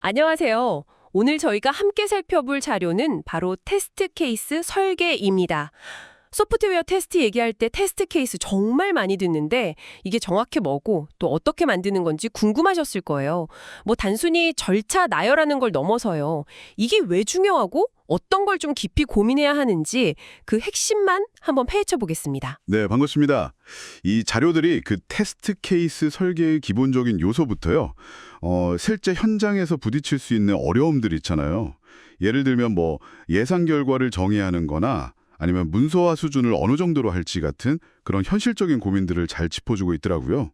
안녕하세요. 오늘 저희가 함께 살펴볼 자료는 바로 테스트 케이스 설계입니다. 소프트웨어 테스트 얘기할 때 테스트 케이스 정말 많이 듣는데 이게 정확히 뭐고 또 어떻게 만드는 건지 궁금하셨을 거예요. 뭐 단순히 절차 나열하는 걸 넘어서요. 이게 왜 중요하고 어떤 걸 좀 깊이 고민해야 하는지 그 핵심만 한번 파헤쳐 보겠습니다. 네, 반갑습니다. 이 자료들이 그 테스트 케이스 설계의 기본적인 요소부터요. 실제 현장에서 부딪힐 수 있는 어려움들 있잖아요. 예를 들면 뭐 예상 결과를 정의하는 거나 아니면 문서화 수준을 어느 정도로 할지 같은 그런 현실적인 고민들을 잘 짚어주고 있더라고요.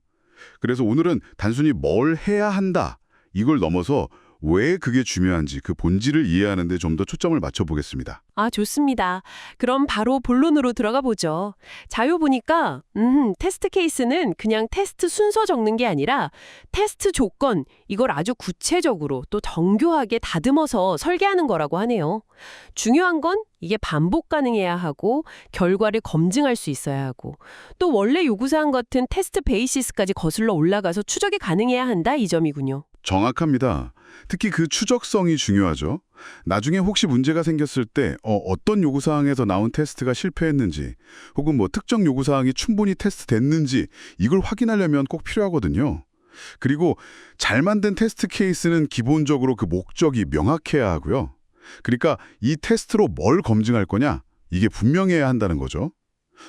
그래서 오늘은 단순히 뭘 해야 한다, 이걸 넘어서 왜 그게 중요한지 그 본질을 이해하는 데 좀 더 초점을 맞춰보겠습니다. 좋습니다. 그럼 바로 본론으로 들어가 보죠. 자료 보니까 테스트 케이스는 그냥 테스트 순서 적는 게 아니라 테스트 조건, 이걸 아주 구체적으로 또 정교하게 다듬어서 설계하는 거라고 하네요. 중요한 건 이게 반복 가능해야 하고 결과를 검증할 수 있어야 하고 또 원래 요구사항 같은 테스트 베이시스까지 거슬러 올라가서 추적이 가능해야 한다, 이 점이군요. 정확합니다. 특히 그 추적성이 중요하죠. 나중에 혹시 문제가 생겼을 때 어떤 요구사항에서 나온 테스트가 실패했는지 혹은 뭐 특정 요구사항이 충분히 테스트됐는지 이걸 확인하려면 꼭 필요하거든요. 그리고 잘 만든 테스트 케이스는 기본적으로 그 목적이 명확해야 하고요. 그러니까 이 테스트로 뭘 검증할 거냐? 이게 분명해야 한다는 거죠.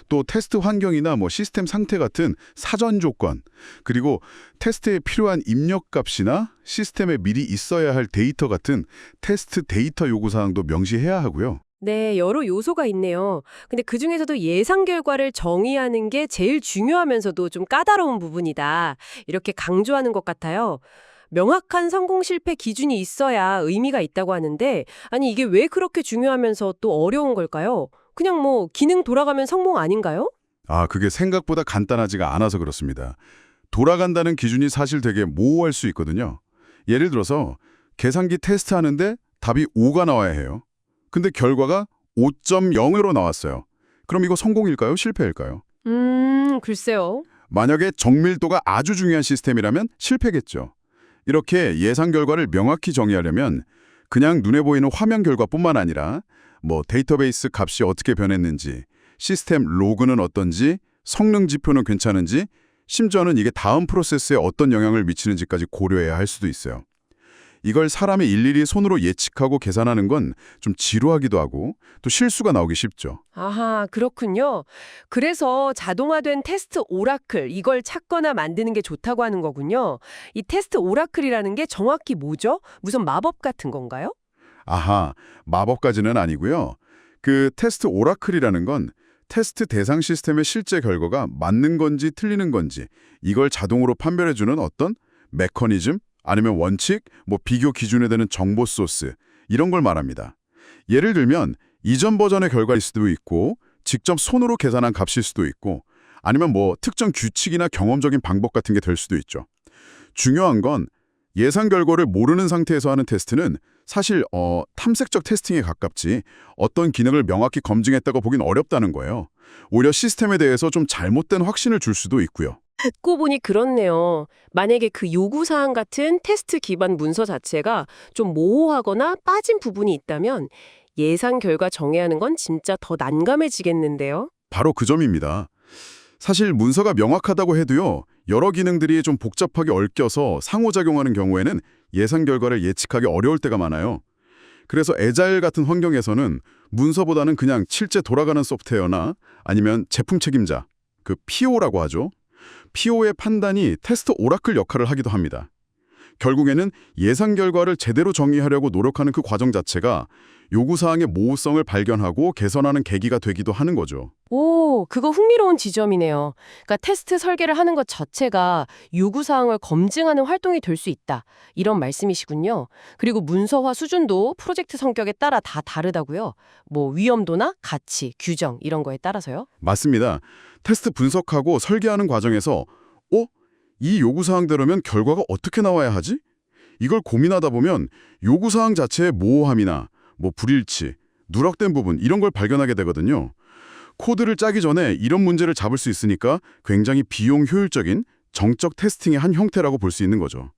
또 테스트 환경이나 뭐 시스템 상태 같은 사전 조건, 그리고 테스트에 필요한 입력값이나 시스템에 미리 있어야 할 데이터 같은 테스트 데이터 요구사항도 명시해야 하고요. 네, 여러 요소가 있네요. 근데 그중에서도 예상 결과를 정의하는 게 제일 중요하면서도 좀 까다로운 부분이다, 이렇게 강조하는 것 같아요. 명확한 성공 실패 기준이 있어야 의미가 있다고 하는데, 아니 이게 왜 그렇게 중요하면서 또 어려운 걸까요? 그냥 뭐 기능 돌아가면 성공 아닌가요? 그게 생각보다 간단하지가 않아서 그렇습니다. 돌아간다는 기준이 사실 되게 모호할 수 있거든요. 예를 들어서 계산기 테스트하는데 답이 5가 나와야 해요. 근데 결과가 5.0으로 나왔어요. 그럼 이거 성공일까요? 실패일까요? 글쎄요. 만약에 정밀도가 아주 중요한 시스템이라면 실패겠죠. 이렇게 예상 결과를 명확히 정의하려면 그냥 눈에 보이는 화면 결과뿐만 아니라 뭐 데이터베이스 값이 어떻게 변했는지, 시스템 로그는 어떤지, 성능 지표는 괜찮은지, 심지어는 이게 다음 프로세스에 어떤 영향을 미치는지까지 고려해야 할 수도 있어요. 이걸 사람이 일일이 손으로 예측하고 계산하는 건 좀 지루하기도 하고 또 실수가 나오기 쉽죠. 아하, 그렇군요. 그래서 자동화된 테스트 오라클, 이걸 찾거나 만드는 게 좋다고 하는 거군요. 이 테스트 오라클이라는 게 정확히 뭐죠? 무슨 마법 같은 건가요? 마법까지는 아니고요. 그 테스트 오라클이라는 건 테스트 대상 시스템의 실제 결과가 맞는 건지 틀리는 건지 이걸 자동으로 판별해주는 어떤 메커니즘 아니면 원칙, 뭐 비교 기준에 되는 정보 소스 이런 걸 말합니다. 예를 들면 이전 버전의 결과일 수도 있고 직접 손으로 계산한 값일 수도 있고 아니면 뭐 특정 규칙이나 경험적인 방법 같은 게 될 수도 있죠. 중요한 건 예상 결과를 모르는 상태에서 하는 테스트는 사실 탐색적 테스팅에 가깝지 어떤 기능을 명확히 검증했다고 보긴 어렵다는 거예요. 오히려 시스템에 대해서 좀 잘못된 확신을 줄 수도 있고요. 듣고 보니 그렇네요. 만약에 그 요구사항 같은 테스트 기반 문서 자체가 좀 모호하거나 빠진 부분이 있다면 예상 결과 정의하는 건 진짜 더 난감해지겠는데요. 바로 그 점입니다. 사실 문서가 명확하다고 해도요. 여러 기능들이 좀 복잡하게 얽혀서 상호작용하는 경우에는 예상 결과를 예측하기 어려울 때가 많아요. 그래서 애자일 같은 환경에서는 문서보다는 그냥 실제 돌아가는 소프트웨어나 아니면 제품 책임자, 그 PO라고 하죠. PO의 판단이 테스트 오라클 역할을 하기도 합니다. 결국에는 예상 결과를 제대로 정의하려고 노력하는 그 과정 자체가 요구사항의 모호성을 발견하고 개선하는 계기가 되기도 하는 거죠. 오, 그거 흥미로운 지점이네요. 그러니까 테스트 설계를 하는 것 자체가 요구사항을 검증하는 활동이 될 수 있다, 이런 말씀이시군요. 그리고 문서화 수준도 프로젝트 성격에 따라 다 다르다고요. 뭐 위험도나 가치, 규정 이런 거에 따라서요. 맞습니다. 테스트 분석하고 설계하는 과정에서 이 요구사항대로면 결과가 어떻게 나와야 하지? 이걸 고민하다 보면 요구사항 자체의 모호함이나 뭐 불일치, 누락된 부분 이런 걸 발견하게 되거든요. 코드를 짜기 전에 이런 문제를 잡을 수 있으니까 굉장히 비용 효율적인 정적 테스팅의 한 형태라고 볼 수 있는 거죠.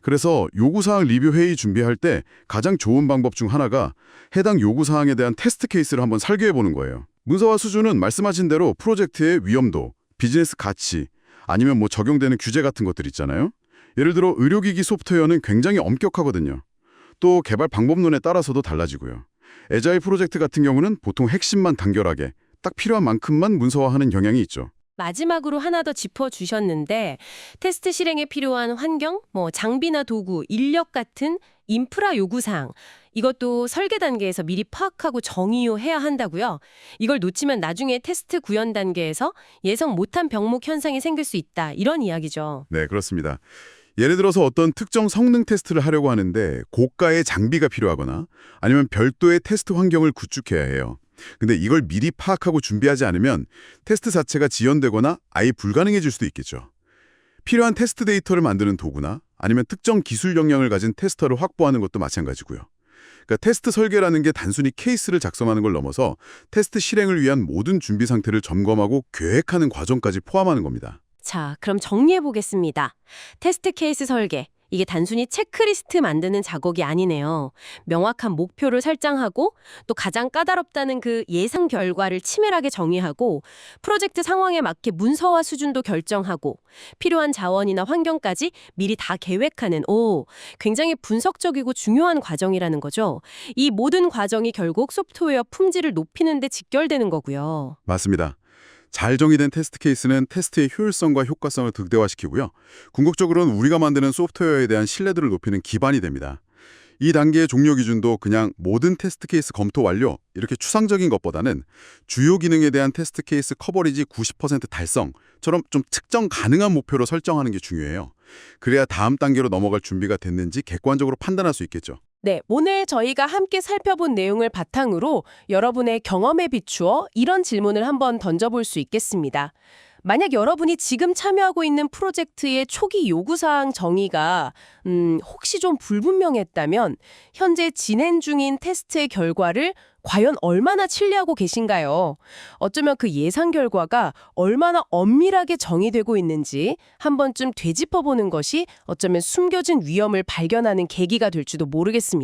그래서 요구사항 리뷰 회의 준비할 때 가장 좋은 방법 중 하나가 해당 요구사항에 대한 테스트 케이스를 한번 설계해 보는 거예요. 문서화 수준은 말씀하신 대로 프로젝트의 위험도, 비즈니스 가치, 아니면 뭐 적용되는 규제 같은 것들 있잖아요. 예를 들어 의료기기 소프트웨어는 굉장히 엄격하거든요. 또 개발 방법론에 따라서도 달라지고요. 애자일 프로젝트 같은 경우는 보통 핵심만 단결하게 딱 필요한 만큼만 문서화하는 경향이 있죠. 마지막으로 하나 더 짚어주셨는데 테스트 실행에 필요한 환경, 장비나 도구, 인력 같은 인프라 요구사항 이것도 설계 단계에서 미리 파악하고 정의해야 한다고요. 이걸 놓치면 나중에 테스트 구현 단계에서 예상 못한 병목 현상이 생길 수 있다. 이런 이야기죠. 네, 그렇습니다. 예를 들어서 어떤 특정 성능 테스트를 하려고 하는데 고가의 장비가 필요하거나 아니면 별도의 테스트 환경을 구축해야 해요. 근데 이걸 미리 파악하고 준비하지 않으면 테스트 자체가 지연되거나 아예 불가능해질 수도 있겠죠. 필요한 테스트 데이터를 만드는 도구나 아니면 특정 기술 역량을 가진 테스터를 확보하는 것도 마찬가지고요. 그러니까 테스트 설계라는 게 단순히 케이스를 작성하는 걸 넘어서 테스트 실행을 위한 모든 준비 상태를 점검하고 계획하는 과정까지 포함하는 겁니다. 자, 그럼 정리해 보겠습니다. 테스트 케이스 설계. 이게 단순히 체크리스트 만드는 작업이 아니네요. 명확한 목표를 설정하고 또 가장 까다롭다는 그 예상 결과를 치밀하게 정의하고 프로젝트 상황에 맞게 문서화 수준도 결정하고 필요한 자원이나 환경까지 미리 다 계획하는 굉장히 분석적이고 중요한 과정이라는 거죠. 이 모든 과정이 결국 소프트웨어 품질을 높이는 데 직결되는 거고요. 맞습니다. 잘 정의된 테스트 케이스는 테스트의 효율성과 효과성을 극대화시키고요. 궁극적으로는 우리가 만드는 소프트웨어에 대한 신뢰도를 높이는 기반이 됩니다. 이 단계의 종료 기준도 그냥 모든 테스트 케이스 검토 완료 이렇게 추상적인 것보다는 주요 기능에 대한 테스트 케이스 커버리지 90% 달성처럼 좀 측정 가능한 목표로 설정하는 게 중요해요. 그래야 다음 단계로 넘어갈 준비가 됐는지 객관적으로 판단할 수 있겠죠. 네, 오늘 저희가 함께 살펴본 내용을 바탕으로 여러분의 경험에 비추어 이런 질문을 한번 던져볼 수 있겠습니다. 만약 여러분이 지금 참여하고 있는 프로젝트의 초기 요구사항 정의가 혹시 좀 불분명했다면 현재 진행 중인 테스트의 결과를 과연 얼마나 신뢰하고 계신가요? 어쩌면 그 예상 결과가 얼마나 엄밀하게 정의되고 있는지 한 번쯤 되짚어보는 것이 어쩌면 숨겨진 위험을 발견하는 계기가 될지도 모르겠습니다.